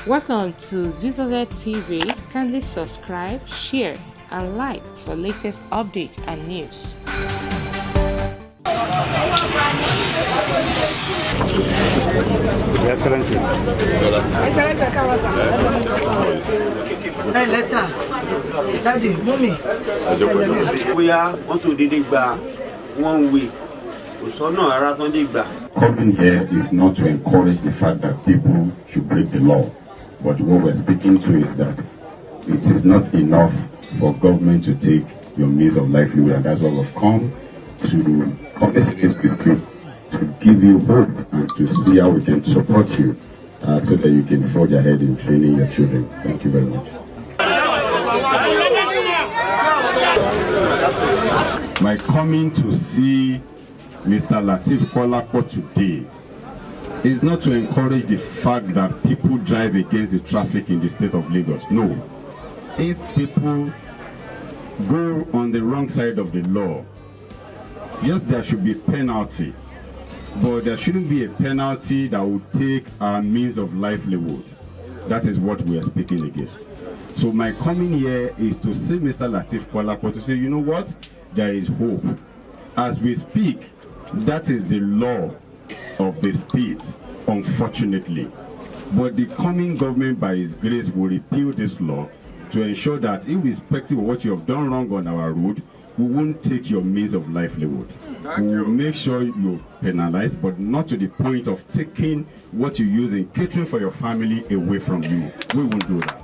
Welcome to Zisodel TV. Kindly subscribe, share, and like for latest updates and news. Your Excellency. Hey, Lesa. Daddy, mommy. We are going to Digba 1 week. Coming here is not to encourage the fact that people should break the law, but what we're speaking to is that it is not enough for government to take your means of livelihood, and that's why we've come to conversate with you, to give you hope and to see how we can support you so that you can forge ahead in training your children. Thank you very much. My coming to see Mr. Lateef Kolapo today is not to encourage the fact that people drive against the traffic in the state of Lagos. No. If people go on the wrong side of the law, yes, there should be penalty, but there shouldn't be a penalty that will take our means of livelihood. That is what we are speaking against. So my coming here is to see Mr. Lateef Kolapo to say, you know what? There is hope. As we speak, that is the law of the state, unfortunately. But the coming government, by His grace, will repeal this law to ensure that, irrespective of what you have done wrong on our road, we won't take your means of livelihood. We will make sure you're penalized, but not to the point of taking what you use in catering for your family away from you. We won't do that.